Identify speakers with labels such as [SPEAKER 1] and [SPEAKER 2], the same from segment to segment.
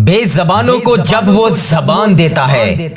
[SPEAKER 1] بے زبانوں کو جب وہ زبان دیتا ہے،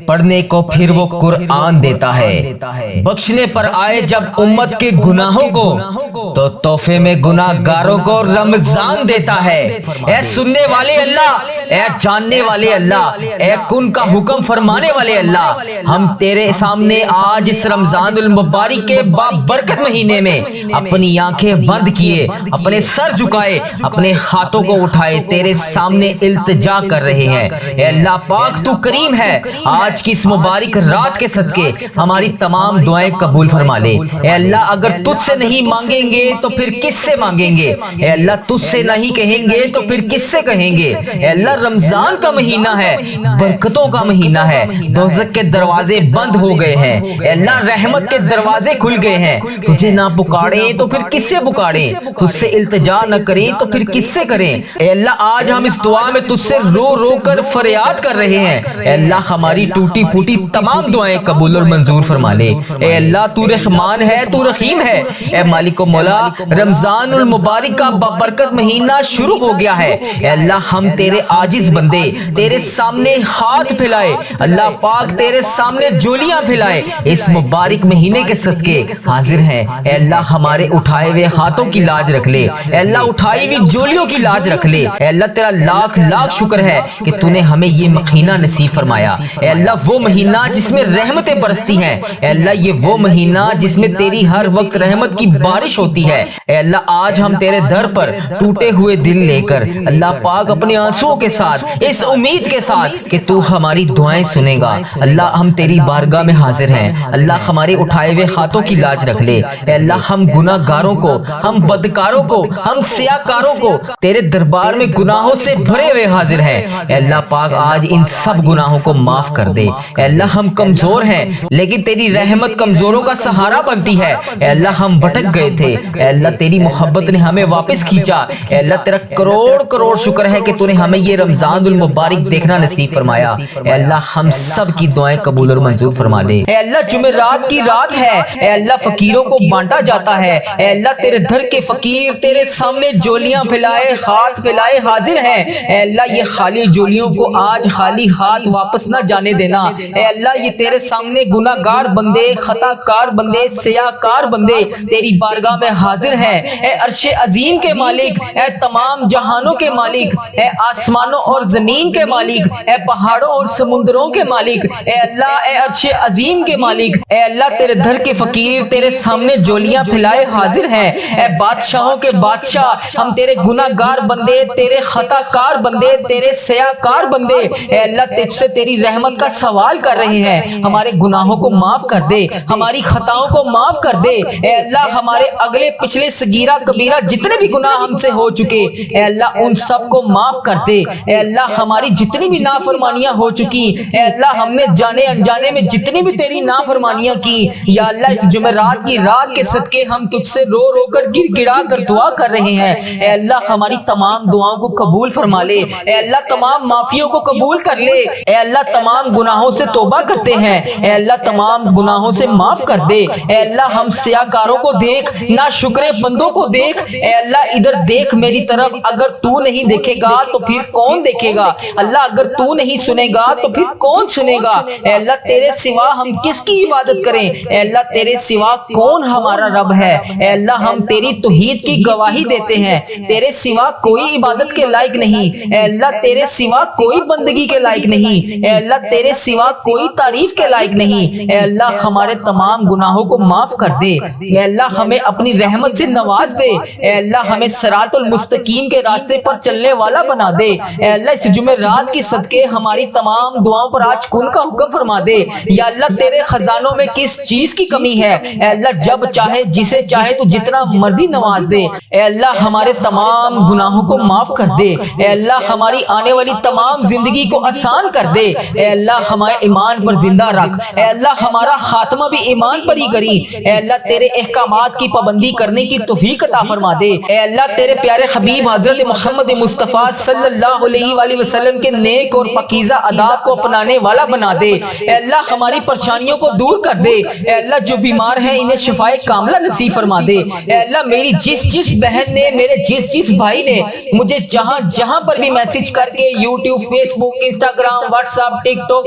[SPEAKER 1] پڑھنے کو پھر وہ قرآن دیتا ہے، بخشنے پر آئے جب امت کے گناہوں کو تو تحفے میں گناہ گاروں کو رمضان دیتا ہے۔ اے سننے والے اللہ، اے جاننے والے اللہ، اے کن کا حکم فرمانے والے اللہ، ہم تیرے سامنے آج اس رمضان المبارک کے بابرکت مہینے میں اپنی آنکھیں بند کیے، اپنے سر جھکائے، اپنے ہاتھوں کو اٹھائے تیرے سامنے التجا کر رہے ہیں۔ اے اللہ پاک تو کریم ہے، آج کی اس مبارک رات کے صدقے ہماری تمام دعائیں قبول فرما لے۔ اے اللہ اگر تجھ سے نہیں مانگیں گے تو پھر کس سے مانگیں گے؟ اے اللہ تجھ سے نہیں کہیں گے تو پھر کس سے کہیں گے؟ اے اللہ رمضان کا مہینہ ہے، برکتوں کا مہینہ ہے، دوزخ کے دروازے بند ہو گئے ہیں، اے اللہ رحمت کے دروازے کھل گئے ہیں، تجھے نہ پکاریں تو پھر کس سے پکاریں؟ تجھ سے التجا نہ کریں تو پھر کس سے کریں؟ اے اللہ آج ہم اس دعا میں تجھ سے رو رو کر فریاد کر رہے ہیں، اے اللہ ہماری ٹوٹی پھوٹی تمام دعائیں قبول اور منظور فرما لے۔ اے اللہ تو رحمان ہے، تو رحیم ہے، اے مالک و مولا رمضان المبارک کا بابرکت مہینہ شروع ہو گیا ہے۔ اے اللہ ہم تیرے عاجز بندے تیرے سامنے ہاتھ پھیلائے، اللہ پاک تیرے سامنے جولیاں پھیلائے اس مبارک مہینے کے صدقے حاضر ہیں۔ اے اللہ ہمارے اٹھائے ہوئے ہاتھوں کی لاج رکھ لے، اے اللہ اٹھائی ہوئی جولیوں کی لاج رکھ لے۔ اے اللہ تیرا لاکھ لاکھ شکر ہے کہ تو نے ہمیں یہ مہینہ نصیب فرمایا۔ اے اللہ وہ مہینہ جس میں رحمتیں برستی ہیں، اے اللہ یہ وہ مہینہ جس میں تیری ہر وقت رحمت کی بارش ہوتی ہے۔ اے اللہ آج ہم تیرے در پر ٹوٹے ہوئے دل لے کر اللہ پاک اپنے آنسوؤں کے ساتھ اس امید کے ساتھ کہ تو ہماری دعائیں سنے گا، اللہ ہم تیری بارگاہ میں حاضر ہیں۔ اللہ ہمارے اٹھائے ہوئے ہاتھوں کی لاج رکھ لے۔ اے اللہ ہم گناہ گاروں کو، ہم بدکاروں کو، ہم سیاہ کاروں کو تیرے دربار میں گناہوں سے بھرے ہوئے حاضر ہیں۔ اے اللہ پاک آج ان سب گناہوں کو معاف کر دے۔ اے اللہ ہم کمزور ہیں لیکن تیری رحمت کمزوروں کا سہارا بنتی ہے۔ اے اللہ ہم بھٹک گئے تھے، اے اللہ تیری محبت نے ہمیں واپس کھینچا۔ اے اللہ تیرا کروڑ کروڑ شکر ہے کہ تو نے ہمیں یہ رمضان المبارک دیکھنا نصیب فرمایا۔ اے اللہ ہم سب کی دعائیں قبول اور منظور فرما لے۔ اے اللہ جمعرات کی رات ہے، اے اللہ فقیروں کو بانٹا جاتا ہے، اے اللہ تیرے در کے فقیر تیرے سامنے جولیاں پھیلائے ہاتھ پھیلائے حاضر ہیں۔ اے اللہ یہ خالی جولیوں کو آج خالی ہاتھ واپس نہ جانے دینا۔ اے اللہ یہ تیرے سامنے گناہ گار بندے، خطا کار بندے، سیاہ کار بندے تیری بارگاہ میں حاضر ہیں۔ اے عرش عظیم کے مالک، اے تمام جہانوں کے مالک، اے آسمانوں اور زمین کے مالک، اے پہاڑوں اور سمندروں کے مالک، اے اللہ اے عرش عظیم کے مالک، اے اللہ تیرے در کے فقیر تیرے سامنے جولیاں پھیلائے حاضر ہیں۔ اے بادشاہوں کے بادشاہ ہم تیرے گناہ گار بندے، تیرے خطا کار بندے، تیرے سیاہ کار بندے اے اللہ تجھ سے تیری رحمت کا سوال کر رہے ہیں، ہمارے گناہوں کو معاف کر دے، ہماری خطاؤں کو معاف کر دے۔ اے اللہ ہمارے اگلے پچھلے صغیرہ کبیرہ جتنے بھی گناہ ہم سے ہو چکے اے اللہ ان سب کو معاف کر دے۔ اے اللہ ہماری جتنی بھی نافرمانیاں ہو چکی اے اللہ ہم نے جانے انجانے میں جتنی بھی تیری نافرمانیاں کی یا اللہ اس جمعرات کی رات کے صدقے ہم تجھ سے رو رو کر گر گڑا کر دعا کر رہے ہیں۔ اے اللہ ہماری تمام دعاؤں کو قبول فرما لے، اے اللہ تمام معافیوں کو قبول کر لے، اے اللہ تمام گناہوں سے توبہ کرتے ہیں، اے اللہ تمام گناہوں سے معاف کر دے۔ اے اللہ ہم سیاہ کاروں کو دیکھ، نا شکرے بندوں کو دیکھ، اے اللہ ادھر دیکھ میری طرف، اگر تو نہیں دیکھے گا تو پھر کون دیکھے گا؟ اللہ اگر تو نہیں سنے گا تو پھر کون سنے گا؟ اے اللہ تیرے سوا ہم کس کی عبادت کریں؟ اے اللہ تیرے سوا کون ہمارا رب ہے؟ اے اللہ ہم تیری توحید کی گواہی دیتے ہیں، تیرے سوا کوئی عبادت کے لائق نہیں، اے اللہ تیرے سوا کوئی بندگی کے لائق نہیں، اے اللہ تیرے سوا کوئی تعریف کے لائق نہیں۔ اے اللہ ہمارے تمام گناہوں کو معاف کر دے، اے اللہ ہمیں اپنی رحمت سے نواز دے، اے اللہ ہمیں صراط المستقیم کے راستے پر چلنے والا بنا دے۔ اے اللہ اس جمعرات کی صدقے ہماری تمام دعاؤں پر آج کن کا حکم فرما دے۔ یا اللہ تیرے خزانوں میں کس چیز کی کمی ہے؟ اے اللہ جب چاہے جسے چاہے تو جتنا مرضی نواز دے۔ اے اللہ ہمارے تمام گناہوں کو معاف کر دے، اے اللہ ہماری آنے والی تمام زندگی کو آسان کر دے، اے اللہ ہمارے ایمان پر زندہ رکھ، اے اللہ ہمارا خاتمہ بھی ایمان پر ہی کری، اے اللہ تیرے احکامات کی پابندی کرنے کی توفیق عطا فرما دے۔ اے اللہ تیرے پیارے حبیب حضرت محمد مصطفیٰ صلی اللہ علیہ وآلہ وسلم کے نیک اور پاکیزہ آداب کو اپنانے والا بنا دے۔ اے اللہ ہماری پریشانیوں کو دور کر دے۔ اے اللہ جو بیمار ہیں انہیں شفائے کاملہ نصیب فرما دے۔ اے اللہ میری جس بہن نے، میرے جس بھائی نے مجھے جہاں پر بھی میسج کر کے یوٹیوب، فیس بک، انسٹاگرام، واٹس ایپ، ٹک ٹاک،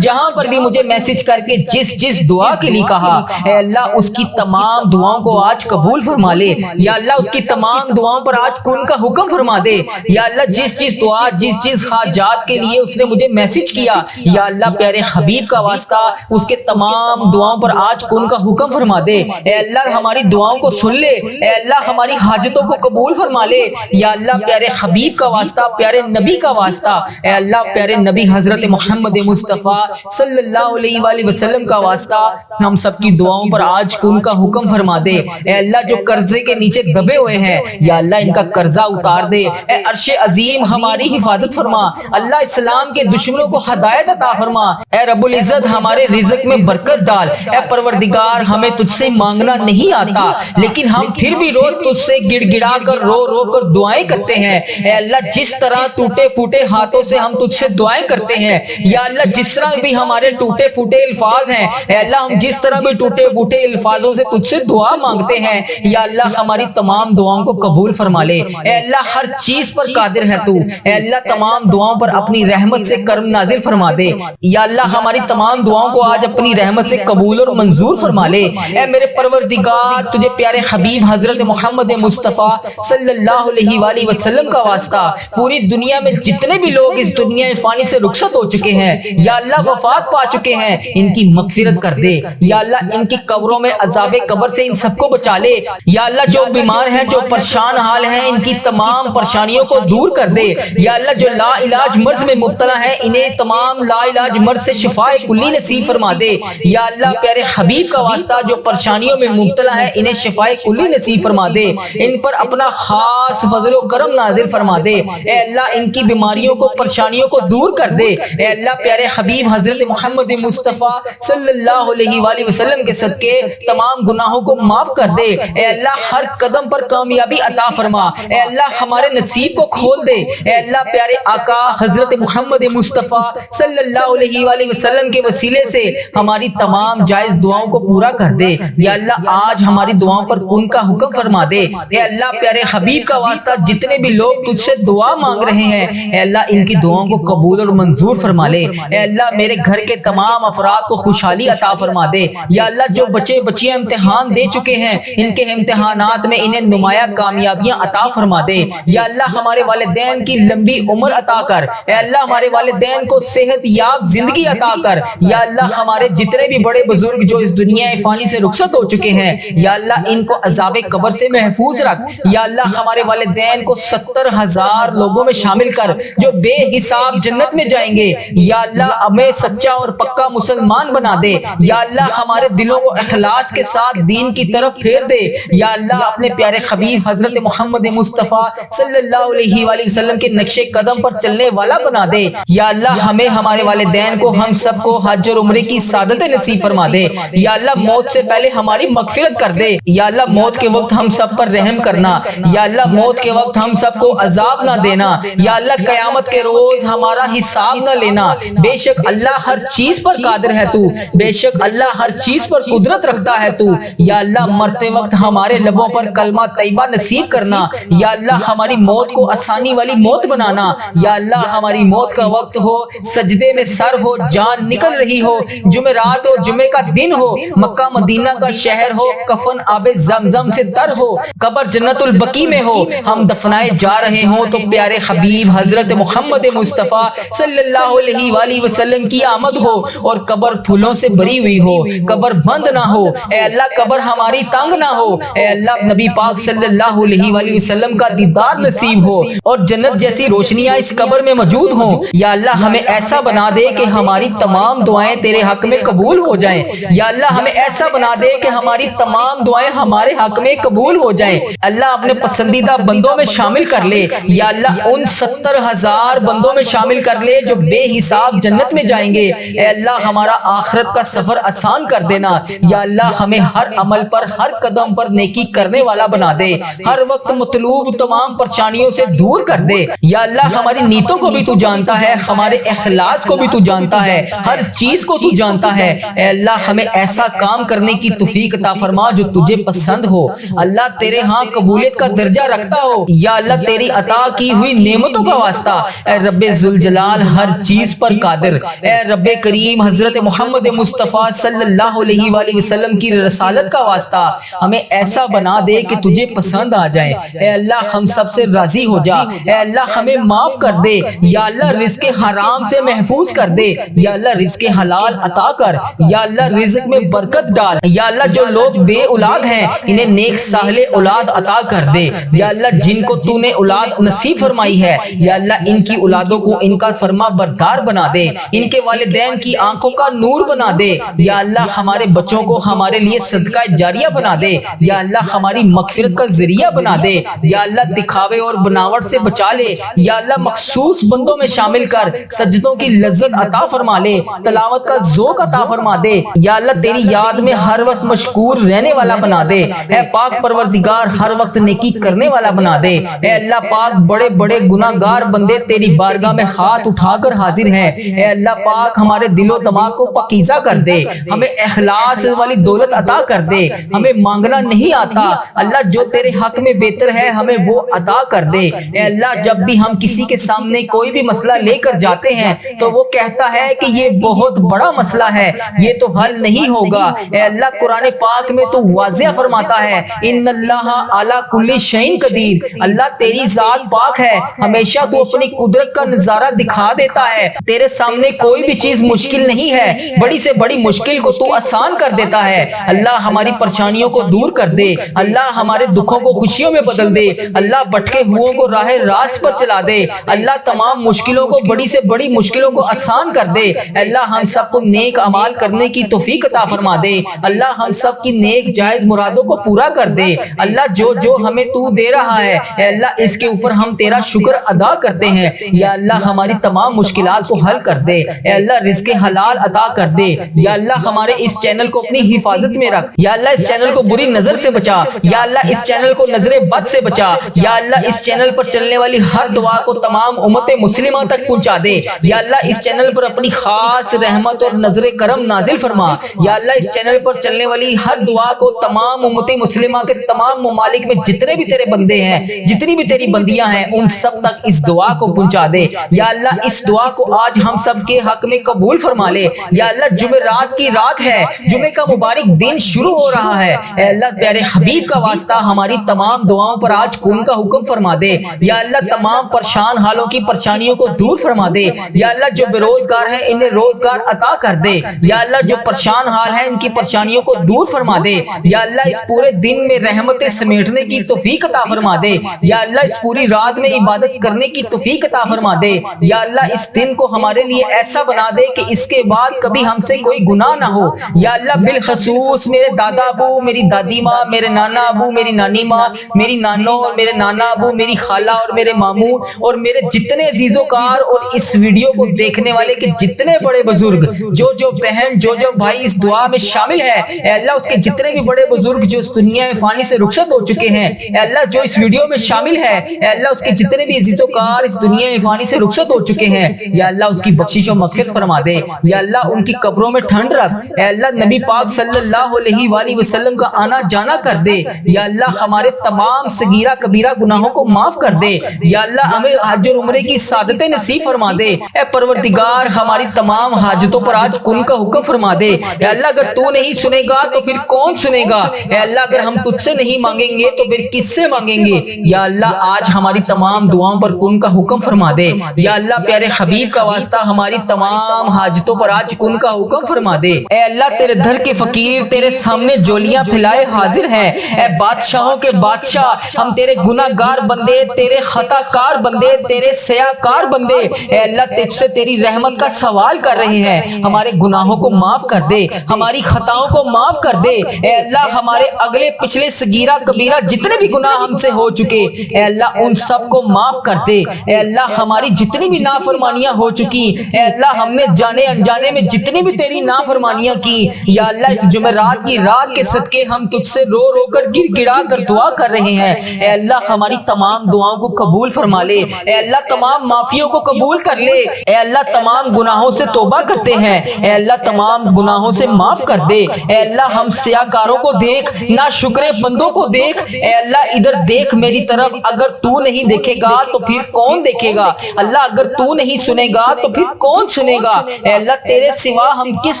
[SPEAKER 1] جہاں پر بھی مجھے میسج کر کے جس دعا کے لیے کہا، اے اللہ اس کی تمام دعاؤں کو آج قبول فرما لے۔ یا اللہ اس کی تمام دعاؤں پر آج کن کا حکم فرما دے۔ یا اللہ جس دعا، جس حاجات کے لیے اس نے مجھے میسج کیا، یا اللہ پیارے حبیب کا واسطہ اس کے تمام دعاؤں پر آج کن کا حکم فرما دے۔ اے اللہ ہماری دعاؤں کو سن لے۔ اے اللہ ہماری حاجتوں کو قبول فرما لے۔ یا اللہ پیارے حبیب کا واسطہ، پیارے نبی کا واسطہ، اے اللہ پیارے نبی حضرت محمد مصطفیٰ صلی اللہ علیہ وآلہ وسلم کا واسطہ ہم سب کی دعاؤں پر آج کن کا حکم فرما دے۔ اے اللہ جو قرضے کے نیچے دبے ہوئے ہیں، یا اللہ ان کا قرضہ اتار دے۔ اے عرش عظیم ہماری حفاظت فرما۔ اللہ اسلام کے دشمنوں کو ہدایت عطا فرما۔ اے رب العزت ہمارے رزق میں برکت ڈال۔ اے پروردگار ہمیں تجھ سے مانگنا نہیں آتا، لیکن ہم پھر بھی روز تجھ سے گڑ گڑا کر رو کر دعائیں کرتے ہیں۔ اے اللہ جس طرح ٹوٹے پھوٹے ہاتھوں سے ہم تجھ سے دعائیں کرتے ہیں، یا اللہ جس طرح بھی ہمارے ٹوٹے پھوٹے الفاظ ہیں، اے اللہ ہم جس طرح بھی ٹوٹے پھوٹے الفاظوں سے تجھ سے دعا مانگتے ہیں، یا اللہ ہماری تمام دعاؤں کو قبول فرما لے۔ اے اللہ ہر چیز پر قادر ہے تو، اے اللہ تمام دعاؤں پر اپنی رحمت سے کرم نازل فرما دے۔ یا اللہ ہماری تمام دعاؤں کو آج اپنی رحمت سے قبول اور منظور فرما لے۔ اے میرے پروردگار تجھے پیارے حبیب حضرت محمد مصطفیٰ صلی اللہ علیہ وآلہ وسلم کا واسطہ پوری دنیا میں جتنے بھی لوگ اس دنیا فانی سے رخصت ہو چکے ہیں، یا اللہ وفات پا چکے ہیں، ان کی مغفرت کر دے۔ یا اللہ ان کی قبروں میں عذاب قبر سے ان سب کو بچا لے۔ یا اللہ جو بیمار ہیں، جو پریشان حال ہیں، ان کی تمام پریشانیوں کو دور کر دے۔ یا اللہ جو لا علاج مرض میں مبتلا ہیں، انہیں تمام لا علاج مرض سے شفاء کلی نصیب فرما دے۔ یا اللہ پیارے حبیب کا واسطہ جو پریشانیوں میں مبتلا ہے انہیں شفاء کلی نصیب فرما دے۔ ان پر اپنا خاص فضل و کرم نازل فرما دے۔ اے اللہ ان کی بیماریوں کو، پریشانیوں کو دور کر دے۔ اے اللہ پیارے حبیب حضرت محمد مصطفیٰ صلی اللہ علیہ وآلہ وسلم کے صدقے تمام گناہوں کو معاف کر دے۔ اے اللہ ہر قدم پر کامیابی عطا فرما۔ اے اللہ ہمارے نصیب کو کھول دے۔ اے اللہ پیارے آقا حضرت محمد مصطفیٰ صلی اللہ علیہ وآلہ وسلم کے وسیلے سے ہماری تمام جائز دعاؤں کو پورا کر دے۔ یا اللہ آج ہماری دعاؤں پر کن کا حکم فرما دے۔ اے اللہ پیارے حبیب کا واسطہ جتنے بھی لوگ تجھ سے دعا مانگ رہے ہیں، اے اللہ ان کی دعاؤں کو قبول اور منظور فرما لے۔ اے اللہ میرے گھر کے تمام افراد کو خوشحالی عطا فرما دے۔ یا اللہ جو بچے بچیاں امتحان دے چکے ہیں، ان کے امتحانات میں انہیں نمایاں کامیابیاں عطا فرما دے۔ یا اللہ ہمارے والدین کی لمبی عمر عطا کر۔ اے اللہ ہمارے والدین کو صحت یاب زندگی عطا کر۔ یا اللہ ہمارے جتنے بھی بڑے بزرگ جو اس دنیا فانی سے رخصت ہو چکے ہیں، یا اللہ ان کو عذاب قبر سے محفوظ رکھ۔ یا اللہ ہمارے والدین کو 70,000 لوگوں میں شامل کر جو بے حساب جنت میں جائیں گے۔ یا اللہ ہمیں سچا اور پکا مسلمان بنا دے۔ یا اللہ ہمارے دلوں کو اخلاص کے ساتھ دین کی طرف پھیر دے۔ یا اللہ اپنے پیارے حبیب حضرت محمد مصطفیٰ صلی اللہ علیہ وآلہ وسلم کے نقش قدم پر چلنے والا بنا دے۔ یا اللہ ہمیں، ہمارے والدین کو، ہم سب کو حج اور عمرے کی سعادت نصیب فرما دے۔ یا اللہ موت سے پہلے ہماری مغفرت کر دے۔ یا اللہ موت کے وقت ہم سب پر رحم کرنا۔ یا اللہ موت کے وقت ہم سب کو عذاب نہ دینا۔ یا اللہ قیامت کے روز ہمارا حساب نہ لینا۔ بے شک اللہ ہر چیز پر قادر ہے تو، بے شک اللہ ہر چیز پر قدرت رکھتا ہے تو۔ یا اللہ مرتے وقت ہمارے لبوں پر کلمہ طیبہ نصیب کرنا۔ یا اللہ ہماری موت کو آسانی والی موت بنانا۔ یا اللہ ہماری موت کا وقت ہو، سجدے میں سر ہو، جان نکل رہی ہو، جمعرات ہو، جمعے کا دن ہو، مکہ مدینہ کا شہر ہو، کفن آب زمزم سے تر ہو، قبر جنت البقیع میں ہو، ہم دفنائے جا رہے ہوں تو پیارے حبیب حضرت محمد مصطفیٰ صلی اللہ علیہ وآلہ وسلم کی آمد ہو اور قبر پھولوں سے بھری ہوئی ہو، قبر بند نہ ہو۔ اے اللہ قبر ہماری تنگ نہ ہو۔ اے اللہ نبی پاک صلی اللہ علیہ وآلہ وسلم کا دیدار نصیب ہو اور جنت جیسی روشنیاں اس قبر میں موجود ہوں۔ یا اللہ ہمیں ایسا بنا دے کہ ہماری تمام دعائیں تیرے حق میں قبول ہو جائیں۔ یا اللہ ہمیں ایسا بنا دے کہ ہماری تمام دعائیں ہمارے حق میں قبول ہو جائیں۔ اللہ اپنے پسندیدہ بندوں میں شامل کر لے۔ یا اللہ ان 70,000 بندوں میں شامل کر لے جو بے حساب جنت میں جائیں گے۔ اے اللہ ہمارا آخرت کا سفر آسان کر دینا۔ یا اللہ ہمیں ہر عمل پر، ہر قدم پر نیکی کرنے والا بنا دے، ہر وقت مطلوب تمام پریشانیوں سے دور کر دے۔ یا اللہ ہماری نیتوں کو بھی تو جانتا ہے، ہمارے اخلاص کو بھی تو جانتا ہے، ہر چیز کو تو جانتا ہے۔ اے اللہ ہمیں ایسا کام کرنے کی توفیق عطا فرما جو تجھے پسند ہو، اللہ تیرے ہاں قبولیت کا درجہ رکھتا ہو۔ یا اللہ تیری عطا کی ہوئی نعمتوں کا واسطہ، اے رب ذوالجلال ہر چیز پر قادر، اے رب کریم حضرت محمد مصطفیٰ صلی اللہ علیہ وآلہ وسلم کی رسالت کا واسطہ ہمیں ایسا بنا دے کہ تجھے پسند آ جائے۔ اے اللہ ہم سب سے راضی ہو جا، اے اللہ ہمیں معاف کر دے، یا اللہ رزق حرام سے محفوظ کر دے، یا اللہ رزق حلال عطا کر، یا اللہ رزق میں برکت ڈال، یا اللہ جو لوگ بے اولاد ہیں انہیں نیک صالح اولاد عطا کر دے، یا اللہ جن کو تو نے اولاد نصیب فرمائی ہے یا اللہ ان کی اولادوں کو ان کا فرما بردار بنا دے، ان کے والدین کی آنکھوں کا نور بنا دے، یا اللہ ہمارے بچوں کو ہمارے لیے صدقہ جاریہ بنا دے، یا اللہ ہماری مغفرت کا ذریعہ بنا دے، یا اللہ دکھاوے اور بناوٹ سے بچا لے، یا اللہ مخصوص بندوں میں شامل کر سجدوں کی لذت عطا فرما لے، تلاوت کا ذوق عطا فرما دے، یا اللہ تیری یاد میں ہر وقت مشکور رہنے والا بنا دے، اے پاک پروردگار ہر وقت نیکی کرنے والا بنا دے۔ اے اللہ پاک بڑے بڑے گناہ گار بندے تیری بارگاہ میں ہاتھ اٹھا کر حاضر ہیں، اے اللہ پاک ہمارے دل و دماغ کو پاکیزہ کر دے، ہمیں اخلاص والی دولت عطا کر دے، ہمیں مانگنا نہیں آتا، اللہ جو تیرے حق میں بہتر ہے ہمیں وہ عطا کر دے۔ اے اللہ جب بھی ہم کسی کے سامنے کوئی بھی مسئلہ لے کر جاتے ہیں تو وہ کہتا ہے کہ یہ بہت بڑا مسئلہ ہے، یہ تو حل نہیں ہوگا، اے اللہ قرآن پاک میں تو واضح فرماتا ہے ان اللہ علی کل شیء قدیر، اللہ تیری ذات پاک ہے، ہمیشہ تو اپنی قدرت کا نظارہ دکھا دیتا ہے، تیرے سامنے کوئی بھی چیز مشکل نہیں ہے، بڑی سے بڑی مشکل کو تو آسان کر دیتا ہے۔ اللہ ہماری پریشانیوں کو دور کر دے، اللہ ہمارے دکھوں کو خوشیوں میں بدل دے، اللہ بھٹکے ہوئوں کو راہ راست پر چلا دے، اللہ تمام مشکلوں کو بڑی سے بڑی مشکلوں کو آسان کر دے، اللہ ہم سب کو نیک اعمال کرنے کی توفیق عطا فرما دے، اللہ ہم سب کی نیک جائز مرادوں کو پورا کر دے، اللہ جو جو ہمیں تو دے رہا ہے اے اللہ اس کے اوپر ہم تیرا شکر ادا کرتے ہیں، یا اللہ ہماری تمام مشکلات کو حل کر دے، اے اللہ رزق حلال عطا کر دے، یا اللہ ہمارے اس چینل کو اپنی حفاظت میں رکھ، یا اللہ اس چینل کو بری نظر سے بچا، یا اللہ اس چینل کو نظر بد سے بچا، یا اللہ اس چینل پر چلنے والی ہر دعا کو تمام امت مسلمہ تک پہنچا دے، یا اللہ اس چینل پر اپنی خاص رحمت اور نظر کرم نازل فرما، یا اللہ اس چینل پر چلنے والی ہر دعا کو تمام امت مسلمہ کے تمام ممالک میں جتنے بھی تیرے بندے ہیں، جتنی بھی تیری بندیاں ہیں ان سب تک اس دعا کو پہنچا دے، یا اللہ اس دعا کو آج ہم سب کے حق میں قبول فرما لے، یا اللہ جمعرات کی رات ہے، جمعے کا مبارک دن شروع ہو رہا ہے، اے اللہ پیارے حبیب کا واسطہ ہماری تمام دعاؤں پر آج کن کا حکم فرما دے، یا اللہ تمام پریشان حالوں کی پریشانیوں کو دور فرما دے، یا اللہ جو بے روزگار ہیں انہیں روزگار عطا کر دے، یا اللہ جو پریشان حال ہیں ان کی پریشانیوں کو دور فرما دے، یا اللہ اس پورے دن میں رحمتیں سمیٹنے کی توفیق عطا فرما دے، یا اللہ اس پوری رات میں عبادت کرنے کی توفیق عطا فرما دے، یا اللہ اس دن کو ہمارے لیے ایسا بنا دے کہ اس کے بعد کبھی ہم سے کوئی گناہ نہ ہو، یا اللہ بالخصوص میرے دادا ابو، میری دادی ماں، میرے نانا ابو، میری نانی ماں، میری نانو اور میرے نانا ابو، میری خالہ اور میرے ماموں اور میرے جتنے عزیز و کار اور اس ویڈیو کو دیکھنے والے کے جتنے بڑے بزرگ، جو بہن، جو بھائی اس دعا میں شامل ہے، اے اللہ اس کے جتنے بھی بڑے بزرگ جو اس دنیا فانی سے رخصت ہو چکے ہیں، اے اللہ جو اس ویڈیو میں شامل ہے، اے اللہ اس کے جتنے بھی عزیز و کار اس دنیا فانی سے رخصت ہو چکے ہیں، یا اللہ اس کی بخشش و مغفرت فرما دے، یا اللہ ان کی قبروں میں ٹھنڈ رکھ، اے اللہ نبی پاک صلی اللہ علیہ وآلہ وسلم کا آنا جانا کر دے، یا اللہ ہمارے تمام صغیرہ کبیرہ گناہوں کو معاف کر دے، یا اللہ ہمیں حج اور عمرے کی سعادتیں نصیب فرما دے، اے پروردگار ہماری تمام حاجتوں پر آج کن کا حکم فرما دے، اے اللہ اگر تو نہیں سنے گا تو پھر کون سنے گا، اے اللہ اگر ہم تجھ سے نہیں مانگیں گے تو پھر کس سے مانگیں گے، یا اللہ آج ہماری تمام دعاؤں پر کن کا حکم فرما دے، یا اللہ پیارے حبیب کا واسطہ ہماری تمام حاجتوں پر آج کن کا حکم فرما دے، اے اللہ تیرے در کے فقیر تیرے سامنے جولیاں پھیلائے حاضر ہیں، اے بادشاہوں کے بادشاہ ہم تیرے گناہ گار بندے، تیرے خطا کار بندے، تیرے سیاہ کار بندے، اے اللہ تجھ سے تیری رحمت کا سوال کر رہے ہیں، ہمارے گناہوں کو معاف کر دے، ہماری خطاؤں کو معاف کر دے، اے اللہ ہمارے اگلے پچھلے صغیرہ کبیرہ جتنے بھی گناہ ہم سے ہو چکے اے اللہ ان سب کو معاف کر دے، اے اللہ ہماری جتنی بھی نافرمانیاں ہو چکی اے اللہ ہم نے جانے انجانے میں جتنی بھی تیری نافرمانیاں کی، یا اللہ اس جمعرات کی رات کے صدقے ہم تجھ سے رو رو کر گڑ گڑا کر دعا کر رہے ہیں، اے اللہ ہماری تمام دعاؤں کو قبول فرما فرما لے۔ اے اللہ تمام معافیوں کو قبول کر لے۔ اے اللہ تمام گناہوں سے توبہ کرتے ہیں، اے اللہ تمام گناہوں سے معاف کر دے۔ اے اللہ ہم سیاکاروں کو دیکھ، ناشکر بندوں کو دیکھ، اے اللہ ادھر دیکھ میری طرف، اگر تو نہیں دیکھے گا تو پھر کون دیکھے گا؟ اللہ اگر تو نہیں سنے گا تو پھر کون سنے گا؟ اے اللہ تیرے سوا ہم کس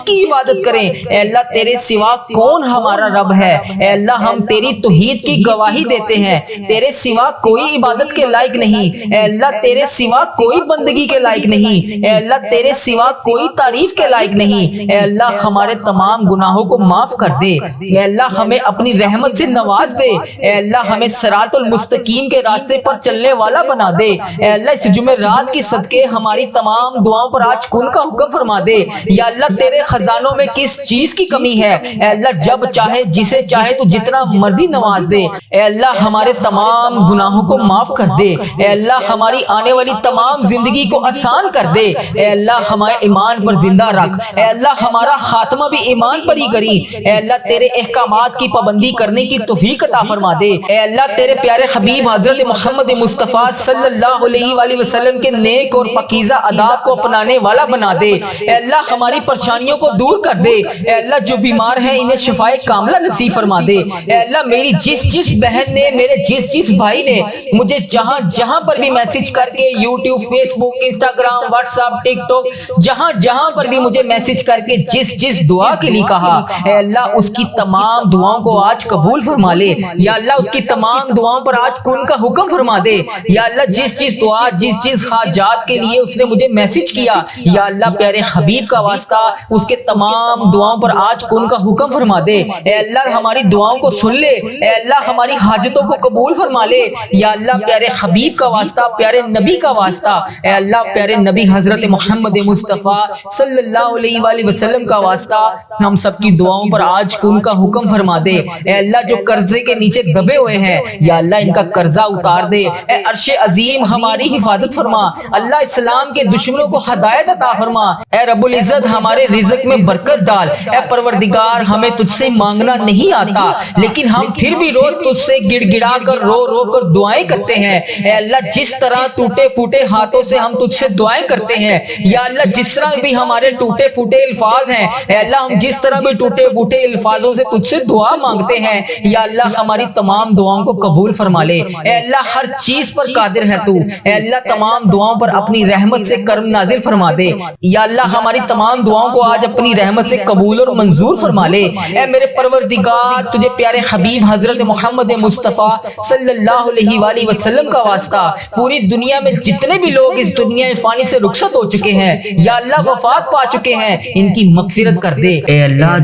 [SPEAKER 1] کی عبادت کریں؟ اے اللہ تیرے سوا کون ہمارا رب ہے؟ اے اللہ ہم تیری توحید کی گواہی دیتے ہیں، تیرے سوا کوئی عبادت کے لائق نہیں، اے اللہ تیرے سوا کوئی بندگی کے لائق نہیں، اے اللہ تیرے سوا کوئی تعریف کے لائق نہیں۔ اے اللہ ہمارے تمام گناہوں کو معاف کر دے، اے اللہ ہمیں اپنی رحمت سے نواز دے، اے اللہ ہمیں صراط المستقیم کے راستے پر چلنے والا بنا دے۔ اے اللہ اس جمعرات کی صدقے ہماری تمام دعاؤں پر آج کن کا حکم فرما دے۔ یا اللہ تیرے خزانوں میں کس چیز کی کمی ہے؟ اے اللہ جب چاہے جسے چاہے تو جتنا مرضی نواز دے۔ اے اللہ ہمارے تمام گناہوں کو معاف کر دے، اے اللہ ہماری آنے والی تمام زندگی کو آسان کر دے، اے اللہ ہمارے ایمان پر زندہ رکھ، اے اللہ ہمارا خاتمہ بھی ایمان پر ہی کری، اے اللہ تیرے احکامات کی پابندی کرنے کی توفیق عطا فرما دے۔ اے اللہ تیرے پیارے حبیب حضرت محمد مصطفیٰ صلی اللہ علیہ وآلہ وسلم کے نیک اور پاکیزہ آداب کو اپنانے والا بنا دے۔ اے اللہ ہماری پریشانیوں کو دور کر دے، اے اللہ جو بیمار ہیں انہیں شفائے کاملہ نصیب فرما دے۔ اے اللہ میری جس بہن نے، میرے جس بھائی نے مجھے جہاں پر بھی میسج کر کے یوٹیوب، فیس بک، انسٹاگرام، واٹس ایپ، ٹک ٹاک، جہاں پر بھی مجھے میسج کر کے جس دعا کے لیے کہا، اے اللہ اس کی تمام دعاؤں کو آج قبول فرما لے۔ یا اللہ اس کی تمام دعاؤں پر آج کن کا حکم فرما دے۔ یا اللہ جس دعا، جس حاجات کے لیے اس نے مجھے میسج کیا، یا اللہ پیارے حبیب کا واسطہ اس کے تمام دعاؤں پر آج کن کا حکم فرما دے۔ اے اللہ ہماری دعاؤں کو سن لے، اے اللہ ہماری حاجتوں کو قبول فرما لے۔ یا اللہ پیارے حبیب کا واسطہ، پیارے نبی کا واسطہ، اے اللہ پیارے نبی حضرت محمد مصطفیٰ صلی اللہ علیہ وآلہ وسلم کا واسطہ ہم سب کی دعاؤں پر آج کن کا حکم فرما دے۔ اے اللہ جو قرضے کے نیچے دبے ہوئے ہیں، یا اللہ ان کا قرضہ اتار دے۔ اے عرش عظیم ہماری حفاظت فرما، اللہ اسلام کے دشمنوں کو ہدایت عطا فرما۔ اے رب العزت ہمارے رزق میں برکت ڈال۔ اے پروردگار ہمیں تجھ سے مانگنا نہیں آتا، لیکن ہم پھر بھی روز تجھ سے گڑ گڑا کر رو کر دعائیں کرتے ہیں۔ اے اللہ جس طرح ٹوٹے پھوٹے ہاتھوں سے ہم تجھ سے دعائیں کرتے ہیں، یا اللہ جس طرح بھی ہمارے ٹوٹے پھوٹے الفاظ ہیں، اے اللہ ہم جس طرح بھی ٹوٹے پھوٹے الفاظوں سے تجھ سے دعا مانگتے ہیں، یا اللہ ہماری تمام دعاؤں کو قبول فرما لے۔ اے اللہ ہر چیز پر قادر ہے تو، اے اللہ تمام دعاؤں پر اپنی رحمت سے کرم نازل فرما دے۔ یا اللہ ہماری تمام دعاؤں کو آج اپنی رحمت سے قبول اور منظور فرما لے۔ اے میرے پروردگار تجھے پیارے حبیب حضرت محمد مصطفیٰ صلی اللہ علیہ وآلہ وسلم کا واسطہ پوری دنیا میں جتنے بھی لوگ اس دنیا فانی سے رخصت ہو چکے ہیں، یا اللہ وفات پا چکے ہیں، ان کی مغفرت کر دے۔ اے اللہ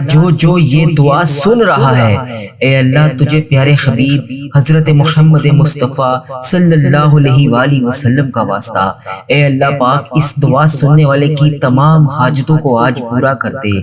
[SPEAKER 1] جو یہ دعا سن رہا ہے، اے اللہ تجھے پیارے حبیب حضرت محمد مصطفیٰ صلی اللہ علیہ وآلہ وسلم کا واسطہ، اے اللہ پاک اس دعا سننے والے کی تمام حاجتوں کو آج پورا کر دے۔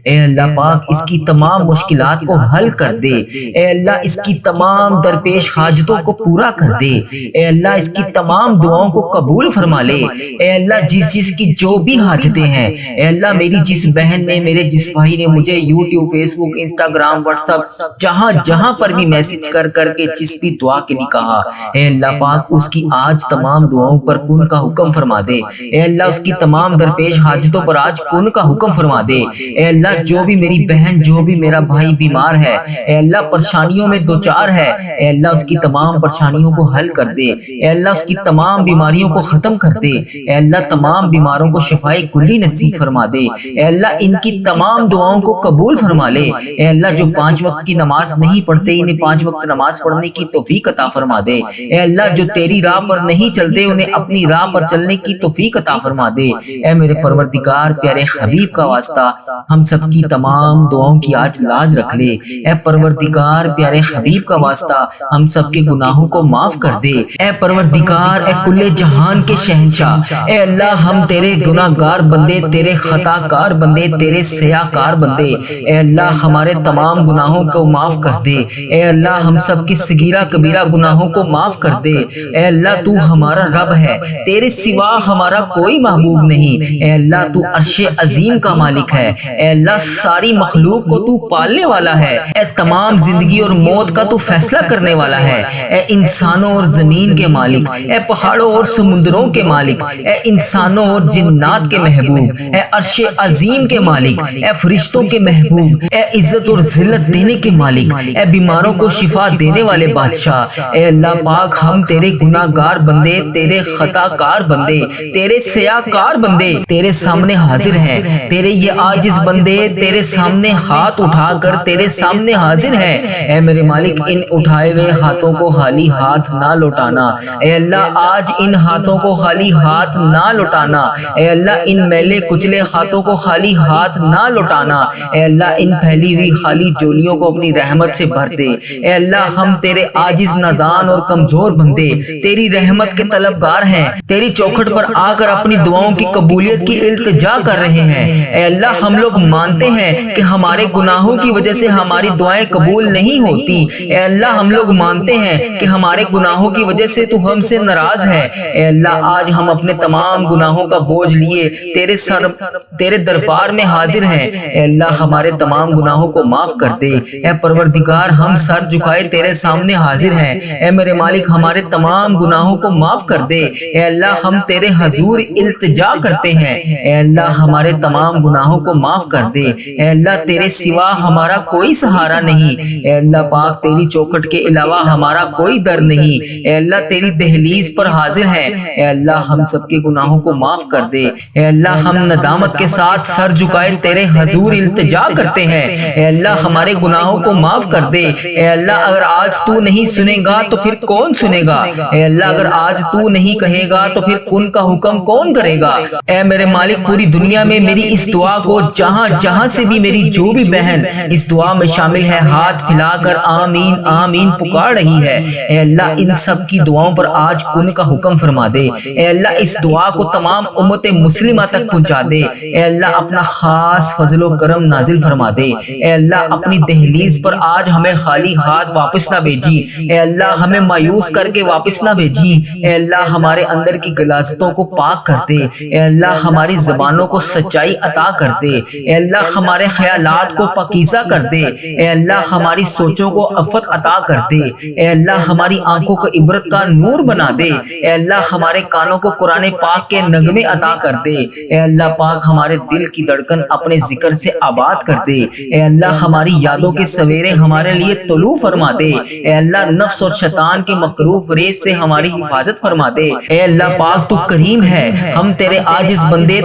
[SPEAKER 1] اے اللہ پاک اس کی تمام مشکلات کو حل کر دے۔ اے اللہ اس کی تمام درپیش حاجتوں کو پورا کر دے۔ اے اللہ اس کی تمام دعاؤں کو قبول فرما لے۔ اے اللہ جس کی جو بھی حاجتیں ہیں، اے اللہ میری جس بہن نے، میرے جس بھائی نے مجھے یوٹیوب، فیس بک، انسٹاگرام، واٹس ایپ، جہاں پر بھی میسج کر کے جس بھی دعا کے لیے کہا، اے اللہ پاک اس کی آج تمام دعاؤں پر کن کا حکم فرما دے۔ اے اللہ اس کی تمام درپیش حاجتوں پر آج کن کا حکم فرما دے۔ اے اللہ جو بھی میری بہن، جو بھی میرا بھائی بیمار ہے، اے اللہ پریشانیوں میں دوچار ہے، اے اللہ اس کی تمام پریشانیوں کو حل کر دے۔ اے اللہ اس کی تمام بیماریوں کو ختم کر دے۔ اے اللہ تمام بیماروں کو شفائے کلی نصیب فرما دے۔ اے اللہ ان کی تمام دعاؤں کو قبول فرما لے۔ اے اللہ جو 5 وقت کی نماز نہیں پڑھتے، انہیں 5 وقت نماز پڑھنے کی توفیق عطا فرما دے۔ اے اللہ جو تیری راہ پر نہیں چلتے، انہیں اپنی راہ پر چلنے کی توفیق عطا فرما دے۔ اے میرے پروردگار پیارے حبیب کا واسطہ ہم سب کی تمام دعاؤں کی آج لاج رکھ لے۔ اے پروردگار پیارے حبیب کا واسطہ ہم سب کے گناہوں کو معاف کر دے۔ اے پروردگار، اے کل جہان کے شہنشاہ، اے اللہ ہم تیرے گناہگار بندے، تیرے خطا کار بندے، تیرے سیاہ کار بندے، اے اللہ ہمارے تمام گناہوں کو معاف کر دے۔ اے اللہ ہم سب کی صغیرہ کبیرہ گناہوں کو معاف کر دے۔ اے اللہ تو ہمارا رب ہے، تیرے سوا ہمارا کوئی محبوب نہیں۔ اے اللہ تو عرش عظیم کا مالک ہے۔ اے اللہ ساری مخلوق کو تو پالنے والا ہے۔ اے تمام زندگی اور موت کا تو
[SPEAKER 2] فیصلہ کرنے والا ہے۔ اے انسانوں اور زمین کے مالک، اے پہاڑوں اور سمندروں کے مالک، اے انسانوں اور جنات کے محبوب، اے عرش عظیم کے مالک، اے فرشتوں کے محبوب، اے عزت اور ذلت دینے کے مالک، اے بیماروں کو شفا دینے والے بادشاہ، اے اللہ پاک ہم تیرے گناہ گار بندے، تیرے خطا کار بندے، تیرے سیاہ کار بندے تیرے سامنے حاضر ہیں۔ تیرے یہ عاجز بندے تیرے سامنے ہاتھ اٹھا کر تیرے سامنے حاضر ہیں۔ اے میرے مالک ان اٹھائے ہوئے ہاتھوں کو خالی ہاتھ نہ لوٹانا۔ اے اللہ آج ان ہاتھوں کو خالی ہاتھ نہ لوٹانا۔ اے اللہ ان میلے کچلے ہاتھوں کو خالی ہاتھ نہ لوٹانا۔ اے اللہ ان پھیلی ہوئی خالی جولیوں کو اپنی رحمت سے بھر دے۔ اے اللہ ہم تیرے عاجز نادان اور کمزور بندے تیری رحمت کے طلبگار ہیں، تیری چوکھٹ پر آ کر اپنی دعاؤں کی قبولیت کی التجا کر رہے ہیں۔ اے اللہ ہم لوگ مانتے ہیں کہ ہمارے گناہوں کی وجہ سے ہماری دعائیں قبول نہیں ہوتی۔ اے اللہ ہم لوگ مانتے ہیں کہ ہمارے گناہوں کی وجہ سے تو ہم سے ناراض ہے۔ اے اللہ آج ہم اپنے تمام گناہوں کا بوجھ لیے تیرے دربار میں حاضر ہیں۔ اے اللہ ہمارے تمام گناہوں کو معاف کر دے۔ اے پروردگار ہم سر جھکائے تیرے سامنے حاضر ہیں۔ اے میرے مالک ہمارے تمام گناہوں کو معاف کر دے۔ اے اللہ ہم تیرے حضور التجا کرتے ہیں۔ اے اللہ ہمارے تمام گناہوں کو معاف کر دے۔ اے اللہ تیرے سوا ہمارا کوئی سہارا نہیں۔ اے اللہ پاک تیری چوکھٹ کے علاوہ ہمارا کوئی در نہیں۔ اے اللہ تیری دہلیز پر حاضر ہیں۔ اے اللہ ہم سب کے گناہوں کو معاف کر دے۔ اے اللہ ہم ندامت کے ساتھ سر جھکائے تیرے حضور التجا کرتے ہیں۔ اے اللہ ہمارے گناہوں کو معاف کر دے۔ اے اللہ اگر آج تو نہیں سنے گا تو پھر کون سنے گا؟ اے اللہ اگر آج تو نہیں کہے گا تو پھر کن کا حکم کون کرے گا؟ اے میرے مالک پوری دنیا میں میری اس دعا کو جہاں جہاں سے بھی میری جو بھی بہن اس دعا میں شامل ہے ہاتھ پھیلا کر آمین آمین پکار رہی ہے، اے اللہ ان سب کی دعاؤں پر آج کن کا حکم فرما دے۔ اے اللہ اس دعا کو تمام امت مسلمہ تک پہنچا دے۔ اے اللہ اپنا خاص فضل و کرم نازل فرما دے۔ اے اللہ اپنی دہلیز پر آج ہمیں خالی ہاتھ واپس نہ بھیجی۔ اے اللہ ہمیں مایوس کر کے واپس نہ بھیجی۔ اے اللہ ہمارے اندر کی غلاظتوں کو پاک کر دے۔ اے اللہ ہماری زبانوں کو سچائی عطا کر دے۔ اے اللہ ہمارے خیالات کو پاکیزہ کر دے۔ اے اللہ ہماری سوچوں کو عفت عطا کر دے۔ اے اللہ ہماری آنکھوں کو عبرت کا نور بنا دے۔ اے اللہ ہمارے کانوں کو قرآن پاک کے نغمے عطا کر دے۔ اے اللہ پاک ہمارے دل کی دھڑکن اپنے ذکر سے آباد کر دے۔ اے اللہ ہماری یادوں کے سویرے ہمارے لیے طلوع فرما دے۔ اے اللہ نفس اور شیطان کے مکروہ فریب سے ہماری حفاظت فرما دے۔ اے اللہ پاک تو کریم ہے، ہم تیرے عاجز بندے